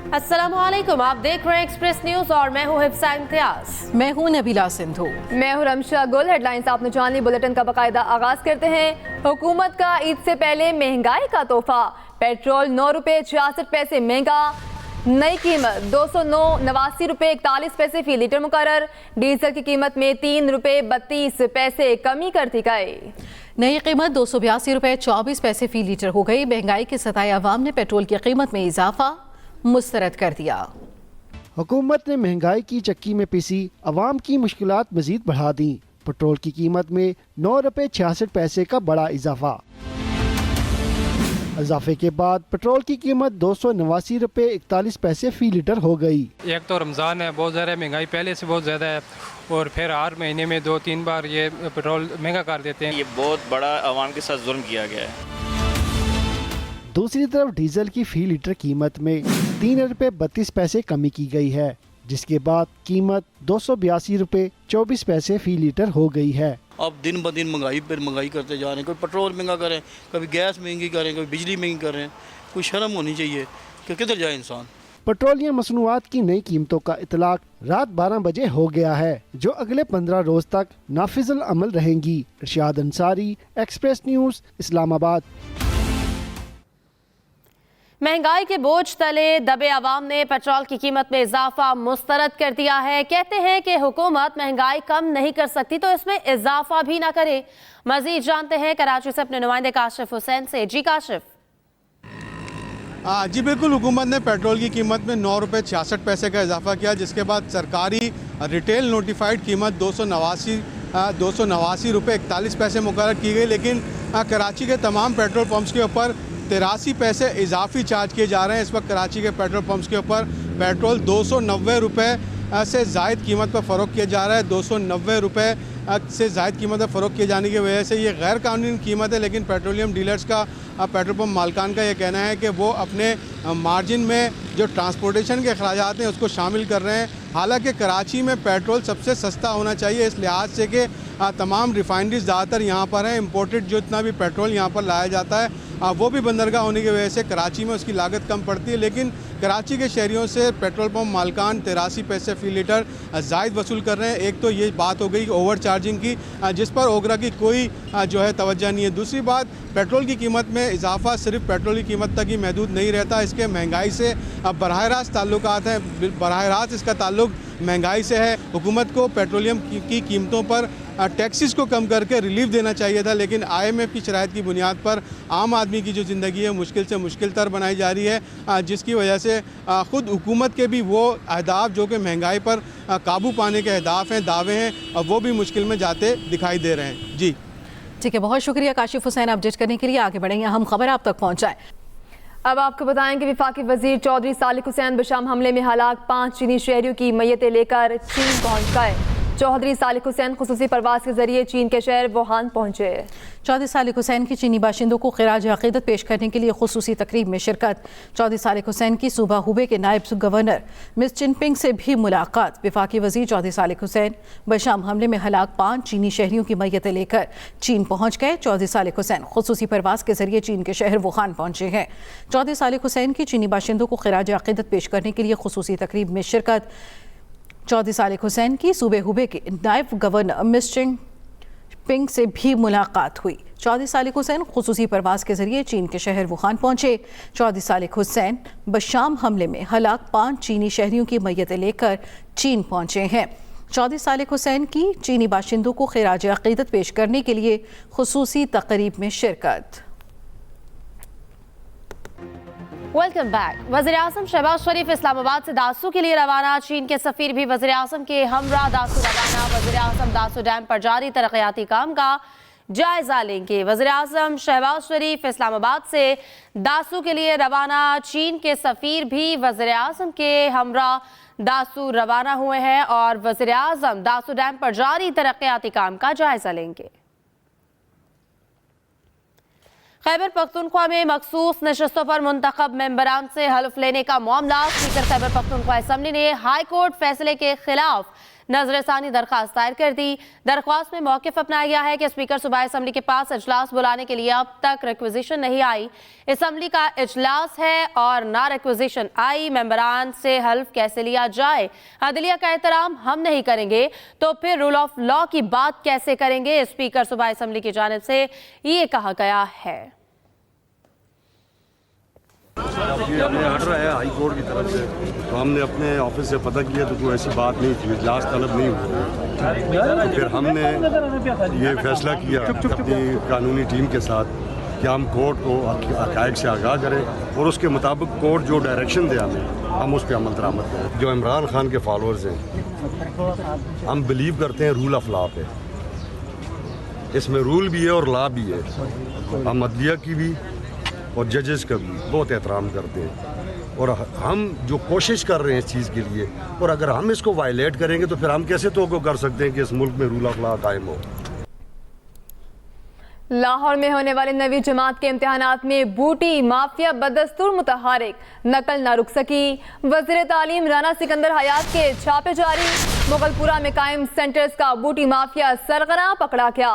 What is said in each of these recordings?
अस्सलाम वालेकुम, आप देख रहे हैं एक्सप्रेस न्यूज और मैं हूं हिफ्सा इम्तियाज। मैं हूं नबीला सिंधु। मैं हूं रमशा गुल। हेडलाइंस आपने जान ली, बुलेटिन का बाकायदा आगाज करते हैं। हुकूमत का ईद से पहले महंगाई का तोहफा, पेट्रोल 9 रुपए 66 पैसे महंगा, नई कीमत 289 रुपए 41 पैसे फी लीटर मुकर्रर। डीजल की कीमत में 3 रुपए 32 पैसे कमी कर दी गई। नई कीमत 282 रुपए 24 पैसे फी लीटर हो गई। महंगाई के सताए अवाम ने पेट्रोल की कीमत में इजाफा मुस्तरद कर दिया। हुकूमत ने महंगाई की चक्की में पिसी अवाम की मुश्किलात मजीद बढ़ा दी। पेट्रोल की कीमत में 9 रुपए 66 पैसे का बड़ा इजाफा। इजाफे के बाद पेट्रोल की कीमत 289 रुपए 41 पैसे फी लीटर हो गई। एक तो रमज़ान है, बहुत ज़्यादा महंगाई पहले से बहुत ज़्यादा है, और फिर हर महीने में 2-3 बार ये पेट्रोल महंगा कर देते हैं। ये बहुत बड़ा अवाम के साथ जुल्म किया गया है। दूसरी तरफ डीजल की फी लीटर कीमत में 3 रुपए 32 पैसे कमी की गई है, जिसके बाद कीमत 282 रुपए 24 पैसे फी लीटर हो गई है। अब दिन ब दिन महंगाई पर महंगाई करते जा रहे हैं। कोई पेट्रोल महंगा करें, कभी गैस महंगी करें, कभी बिजली महंगी करें। कोई शर्म होनी चाहिए कि किधर जाए इंसान। पेट्रोलियम मसनूआत की नई कीमतों का इतलाक रात 12 बजे हो गया है, जो अगले 15 रोज तक नाफिजुल अमल रहेंगी। इरशाद अंसारी, एक्सप्रेस न्यूज़, इस्लामाबाद। महंगाई के बोझ तले दबे अवाम ने पेट्रोल की कीमत में इजाफा मुस्तरद कर दिया है। कहते हैं कि हुकूमत महंगाई कम नहीं कर सकती तो इसमें इजाफा भी ना करे। मजीद जानते हैं कराची से अपने नुमाइंदे काशिफ हुसैन से। जी काशिफ। जी बिल्कुल, हुकूमत ने पेट्रोल की कीमत में 9 रुपए 66 पैसे का इजाफा किया, जिसके बाद सरकारी रिटेल नोटिफाइड कीमत 289 रुपए 41 पैसे मुकर्रर की गई। लेकिन कराची के तमाम पेट्रोल पंप्स के ऊपर 83 पैसे इजाफी चार्ज किए जा रहे हैं। इस वक्त कराची के पेट्रोल पंप्स के ऊपर पेट्रोल 290 रुपए से ज़ायद कीमत पर फ़रोख्त किया जा रहा है। 290 रुपए से ज़ायद कीमत पर फ़रोख्त किए जाने की वजह से ये गैर कानूनी कीमत है। लेकिन पेट्रोलियम डीलर्स का, पेट्रोल पंप मालकान का ये कहना है कि वो अपने मार्जिन में जो ट्रांसपोर्टेशन के अखराजात हैं उसको शामिल कर रहे हैं। हालांकि कराची में पेट्रोल सबसे सस्ता होना चाहिए, इस लिहाज से कि तमाम रिफाइनरीज ज़्यादातर यहाँ पर हैं। इम्पोर्टेड जो इतना भी पेट्रोल यहाँ पर लाया जाता है वो भी बंदरगाह होने की वजह से कराची में उसकी लागत कम पड़ती है। लेकिन कराची के शहरियों से पेट्रोल पंप मालकान 83 पैसे फी लीटर ज़ायद वसूल कर रहे हैं। एक तो ये बात हो गई ओवर चार्जिंग की, जिस पर ओगरा की कोई जो है तवज्जो नहीं है। दूसरी बात, पेट्रोल की कीमत में इजाफा सिर्फ पेट्रोल की कीमत तक ही महदूद नहीं रहता, इसके महंगाई से अब बराह रास्त ताल्लुकात हैं। बराह रास्त इसका ताल्लुक महंगाई से है। हुकूमत को पेट्रोलियम की कीमतों पर टैक्सेस को कम करके रिलीफ देना चाहिए था, लेकिन IMF की शराइत की बुनियाद पर आम आदमी की जो ज़िंदगी है मुश्किल से मुश्किल तर बनाई जा रही है, जिसकी वजह से ख़ुद हुकूमत के भी वो अहदाफ जो कि महंगाई पर काबू पाने के अहदाफ हैं, दावे हैं, और वो भी मुश्किल में जाते दिखाई दे रहे हैं। जी ठीक है, बहुत शुक्रिया काशिफ हुसैन अपडेट करने के लिए। आगे बढ़ेंगे, हम खबर आप तक पहुँचाएँ। अब आपको बताएं कि वफाकी वजीर चौधरी सालिक हुसैन बशाम हमले में हलाक 5 चीनी शहरियों की मैयतें लेकर चीन पहुंच गए। चौधरी सालिक हुसैन खुसूसी परवाज के जरिए चीन के शहर वुहान पहुंचे। चौधरी सालिक हुसैन की चीनी बाशिंदों को खिराज अकीदत पेश करने के लिए खुसूसी तकरीब में शिरकत। चौधरी सालिक हुसैन की सूबा हुबे के नायब गवर्नर मिस चिनपिंग से भी मुलाकात। वफाकी वजीर चौधरी सालिक हुसैन बशाम हमले में हलाक 5 चीनी शहरियों की मैयतें लेकर चीन पहुंच गए। चौधरी सालिक हुसैन खुसूसी परवाज के जरिए चीन के शहर वुहान पहुंचे हैं। चौधरी सालिक हुसैन की चीनी बाशिंदों को खिराज अकीदत पेश करने के लिए खुसूसी तकरीब में शिरकत। चौधरी सालिक हुसैन की सूबे हुबे के नायब गवर्नर मिस चिनपिंग से भी मुलाकात हुई। चौधरी सालिक हुसैन खुसूसी परवाज के जरिए चीन के शहर वुहान पहुंचे। चौधरी सालिक हुसैन बशाम हमले में हलाक 5 चीनी शहरियों की मैयतें लेकर चीन पहुंचे हैं। चौधरी सालिक हुसैन की चीनी बाशिंदों को खिराज अकीदत पेश करने के लिए खुसूसी तकरीब में शिरकत। Welcome back. वज़ीर-ए-आज़म शहबाज शरीफ इस्लामाबाद से दासू के लिए रवाना। चीन के सफीर भी वज़ीर-ए-आज़म के हमरा दासू रवाना। वज़ीर-ए-आज़म दासू डैम पर जारी तरक्याती काम का जायजा लेंगे। वज़ीर-ए-आज़म शहबाज शरीफ इस्लामाबाद से दासू के लिए रवाना। चीन के सफीर भी वज़ीर-ए-आज़म के हमरा दासू रवाना हुए हैं और वज़ीर-ए-आज़म दासू डैम पर जारी तरक्याती काम का जायजा लेंगे। खैबर पख्तूनख्वा में मखसूस नशस्तों पर मुंतखब मेंबरान से हल्फ लेने का मामला। स्पीकर खैबर पख्तूनख्वा असम्बली ने हाई कोर्ट फैसले के खिलाफ नजर ثانی दरख्वास्त दायर कर दी। दरख्वास्त में मौक़िफ़ अपनाया गया है कि स्पीकर सूबाई असम्बली के पास इजलास बुलाने के लिए अब तक रिक्विजिशन नहीं आई। असम्बली का इजलास है और ना रिक्विजिशन आई, मेंबरान से हल्फ कैसे लिया जाए? अदलिया का एहतराम हम नहीं करेंगे तो फिर रूल ऑफ लॉ की बात कैसे करेंगे? स्पीकर सूबाई असम्बली की जानिब से ये कहा गया है। ये हमें ऑर्डर आया हाई कोर्ट की तरफ से, तो हमने अपने ऑफिस से पता किया तो कोई ऐसी बात नहीं थी, इजलास तलब नहीं हुआ। फिर हमने ये फैसला किया अपनी कानूनी टीम के साथ कि हम कोर्ट को हक़ाइक़ से आगाह करें और उसके मुताबिक कोर्ट जो डायरेक्शन दे हमें हम उस पर अमल दरामद करें। जो इमरान खान के फॉलोअर्स हैं, हम बिलीव करते हैं रूल ऑफ लॉ पे, इसमें रूल भी है और लॉ भी है। हम अदलिया की भी और जजेस का भी बहुत एहतराम करते हैं और हम जो कोशिश कर रहे हैं इस चीज़ के लिए, और अगर हम इसको वायलेट करेंगे तो फिर हम कैसे तवक्को कर सकते हैं कि इस मुल्क में रूल ऑफ लॉ कायम हो। लाहौर में होने वाले 9वीं जमात के इम्तिहानात में बूटी माफिया बदस्तूर मुतहरिक, नकल न रुक सकी। वज़ीर तालीम राना सिकंदर हयात के छापे जारी। मुगलपुरा में कायम सेंटर्स का बूटी माफिया सरगना पकड़ा गया।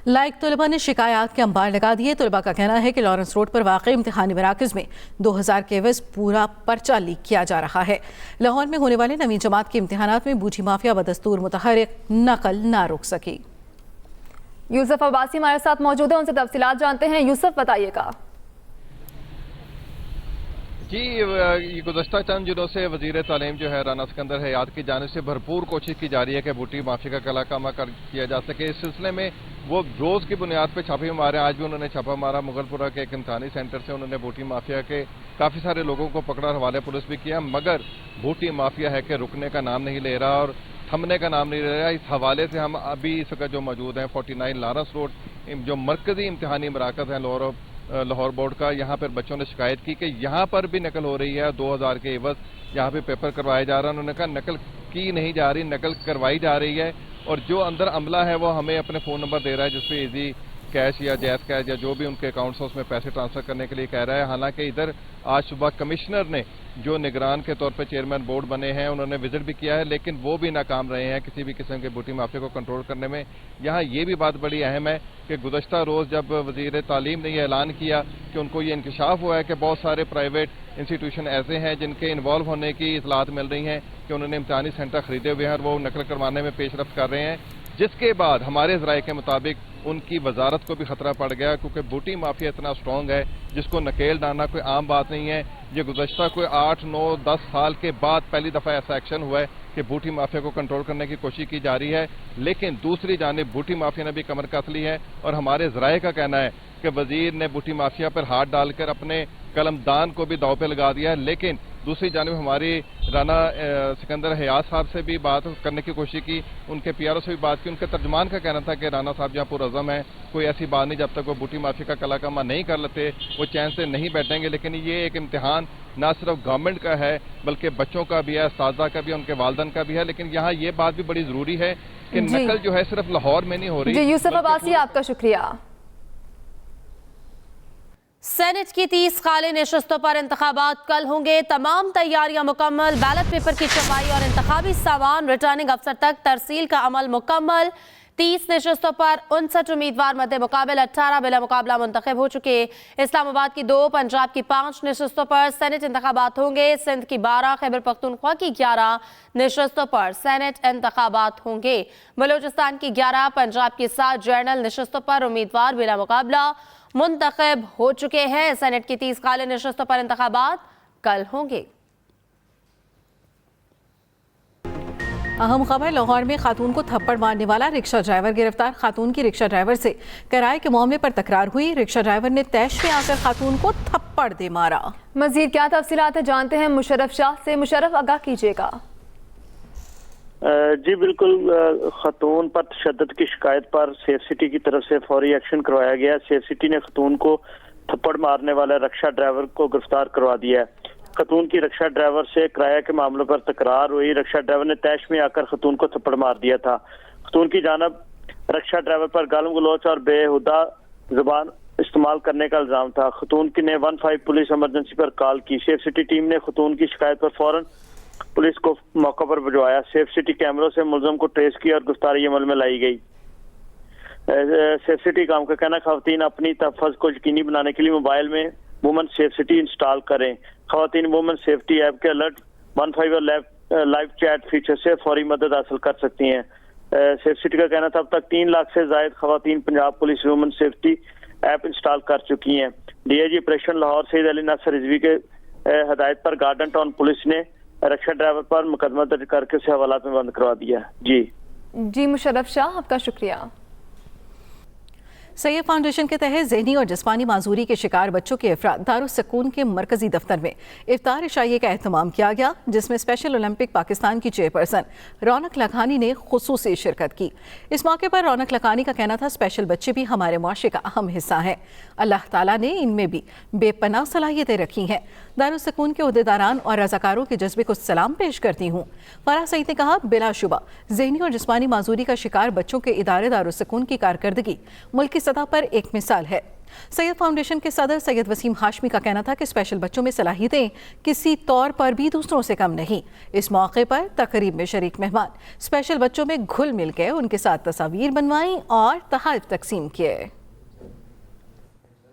लाइक तलबा ने शिकायत के अंबार लगा दिए। तलबा का कहना है कि लॉरेंस रोड पर वाक़ इम्तिहानी मराकज़ में 2000 के एवज़ पूरा पर्चा लीक किया जा रहा है। लाहौर में होने वाले 9वीं जमात के इम्तिहानात में बूटी माफिया बदस्तूर मुतहरिक, नकल न रुक सकी। यूसुफ अब्बासी हमारे साथ मौजूद है, उनसे तफसीलात जानते हैं। यूसुफ, बताइएगा। जी, ये गुज़श्ता चंद दिनों से वज़ीर तालीम जो है राना सिकंदर हयात की जानिब से भरपूर कोशिश की जा रही है कि बूटी माफिया का कलाकामा किया जा सके। इस सिलसिले में वो रोज़ की बुनियाद पर छापे मारे। आज भी उन्होंने छापा मारा मुगलपुरा के एक इम्तिहानी सेंटर से। उन्होंने बूटी माफिया के काफ़ी सारे लोगों को पकड़ा, हवाले पुलिस भी किया, मगर बूटी माफिया है कि रुकने का नाम नहीं ले रहा और थमने का नाम नहीं ले रहा। इस हवाले से हम अभी इस वक्त जो मौजूद हैं 49 लॉरेंस रोड, जो मरकज़ी इम्तिहानी मराकज़ हैं लाहौर बोर्ड का, यहाँ पर बच्चों ने शिकायत की कि यहाँ पर भी नकल हो रही है। 2000 के एवज़ यहाँ पे पेपर करवाया जा रहा है। उन्होंने कहा नकल की नहीं जा रही, नकल करवाई जा रही है और जो अंदर अमला है वो हमें अपने फ़ोन नंबर दे रहा है जिसपे इजी कैश या जैज़ कैश या जो भी उनके अकाउंट्स हैं उसमें पैसे ट्रांसफ़र करने के लिए कह रहा है। हालांकि इधर आज सुबह कमिश्नर ने जो निगरान के तौर पर चेयरमैन बोर्ड बने हैं उन्होंने विजिट भी किया है, लेकिन वो भी नाकाम रहे हैं किसी भी किस्म के बूटी माफिया को कंट्रोल करने में। यहाँ ये भी बात बड़ी अहम है कि गुज़श्ता रोज़ जब वज़ीर तालीम ने यह ऐलान किया कि उनको ये इंकशाफ हुआ है कि बहुत सारे प्राइवेट इंस्टीट्यूशन ऐसे हैं जिनके इन्वॉल्व होने की इतलात मिल रही हैं कि उन्होंने इम्तिहानी सेंटर ख़रीदे हुए हैं और वो नकल करवाने में पेशरफ्त कर रहे हैं, जिसके बाद हमारे ज़राए के मुताबिक उनकी वजारत को भी खतरा पड़ गया क्योंकि बूटी माफिया इतना स्ट्रॉन्ग है जिसको नकेल डालना कोई आम बात नहीं है। ये गुज़श्ता कोई 8, 9, 10 साल के बाद पहली दफ़ा ऐसा एक्शन हुआ है कि बूटी माफिया को कंट्रोल करने की कोशिश की जा रही है, लेकिन दूसरी जानिब बूटी माफिया ने भी कमर कस ली है और हमारे ज़राए का कहना है कि वज़ीर ने बूटी माफिया पर हाथ डालकर अपने कलमदान को भी दाव पे लगा दिया है। लेकिन दूसरी जानिब हमारी राना सिकंदर हयात साहब से भी बात करने की कोशिश की, उनके पीआरओ से भी बात की। उनके तर्जमान का कहना था कि राना साहब जहाँ पुरअज़म है, कोई ऐसी बात नहीं, जब तक वो बूटी माफिया का कलाकामा नहीं कर लेते वो चैन से नहीं बैठेंगे। लेकिन ये एक इम्तिहान ना सिर्फ गवर्नमेंट का है बल्कि बच्चों का भी है, उस्तादा का भी है, उनके वालिदैन का भी है। लेकिन यहाँ ये बात भी बड़ी ज़रूरी है कि नकल जो है सिर्फ लाहौर में नहीं हो रही। यूसुफ अब्बासी, आपका शुक्रिया। सेनेट की 30 खाली नशस्तों पर इंतखाबात कल होंगे। तमाम तैयारियां मुकम्मल। बैलेट पेपर की छपाई और इंतखाबी सामान रिटर्निंग अफसर तक तरसील का अमल मुकम्मल। 30 नशस्तों पर 59 उम्मीदवार मद्दे मुकाबल 18 बिला मुकाबला मुंतखब हो चुके। इस्लामाबाद की 2, पंजाब की 5 नशस्तों पर सेनेट इंतखाबात होंगे। सिंध की 12, खैबर पख्तूनख्वा की 11 नशस्तों पर सेनेट इंतखाबात होंगे। बलूचिस्तान की 11, पंजाब की 7 जनरल नशस्तों पर उम्मीदवार बिला मुकाबला मुंतखब हो चुके हैं। सेनेट की 30 खाली नशस्तों पर इंतखाबात कल होंगे। अहम खबर, लाहौर में खातून को थप्पड़ मारने वाला रिक्शा ड्राइवर गिरफ्तार। खातून की रिक्शा ड्राइवर से किराए के मामले पर तकरार हुई। रिक्शा ड्राइवर ने तैश में आकर खातून को थप्पड़ दे मारा। मजीद क्या तफसीलात है जानते हैं मुशर्रफ शाह से। मुशर्रफ, आगाह कीजिएगा। जी बिल्कुल, खतून पर तशद्दुद की शिकायत पर सेफ सिटी की तरफ से फौरी एक्शन करवाया गया। सेफ सिटी ने खतून को थप्पड़ मारने वाले रिक्शा ड्राइवर को गिरफ्तार करवा दिया है। खतून की रिक्शा ड्राइवर से किराए के मामलों पर तकरार हुई। रिक्शा ड्राइवर ने तैश में आकर खतून को थप्पड़ मार दिया था। खतून की जानब रिक्शा ड्राइवर पर गालम गलोच और बेहुदा जुबान इस्तेमाल करने का इल्जाम था। खतून ने 15 पुलिस इमरजेंसी पर कॉल की। सेफ सिटी टीम ने खतून की शिकायत पर फौरन पुलिस को मौका पर भिजवाया। सेफ सिटी कैमरों से मुलजम को ट्रेस किया और गिरफ्तारी अमल में लाई गई। सेफ सिटी काम का कहना, खवातीन अपनी तहफ़्फ़ुज़ को यकीनी बनाने के लिए मोबाइल में वुमेन सेफ सिटी इंस्टॉल करें। खवातीन वुमेन सेफ्टी ऐप के अलर्ट 15 और लाइव चैट फीचर से फौरी मदद हासिल कर सकती हैं। सेफ सिटी का कहना था अब तक 3 लाख से ज़ायद खवातीन Punjab police women safety app install कर चुकी हैं। डीआईजी ऑपरेशन लाहौर सईद अली नासर रिजवी के हदायत पर गार्डन टाउन पुलिस ने रक्षा ड्राइवर पर मुकदमा दर्ज करके उसे हवालात में बंद करवा दिया। जी मुशर्रफ शाह, आपका शुक्रिया। सैयद फाउंडेशन के तहत ज़हनी और जिस्मानी माजूरी के शिकार बच्चों के अफराद दारुस्सूकून के मरकजी दफ्तर में इफ्तार इशाइये का एहतमाम किया गया, जिसमें स्पेशल ओलंपिक पाकिस्तान की चेयरपर्सन रौनक लखानी ने खुसूसी शिरकत की। इस मौके पर रौनक लखानी का कहना था, स्पेशल बच्चे भी हमारे मुआशरे का अहम हिस्सा हैं। अल्लाह ताला ने इनमें भी बेपनाह सलाहियतें रखी हैं। दारुस्सूकून के उहदेदारान और रज़ाकारों के जज्बे को सलाम पेश करती हूँ। फराह सईद ने कहा, बिलाशुबा ज़हनी और जिस्मानी माजूरी का शिकार बच्चों के इदारे दारुस्सूकून की कारकर्दगी मुल्क की सतह पर एक मिसाल है। सैयद फाउंडेशन के सदर सैयद वसीम हाशमी का कहना था कि स्पेशल बच्चों में सलाहियतें किसी तौर पर भी दूसरों से कम नहीं। इस मौके पर तकरीब में शरीक मेहमान स्पेशल बच्चों में घुल मिल गए, उनके साथ तस्वीर बनवाई और तोहफे तकसीम किए।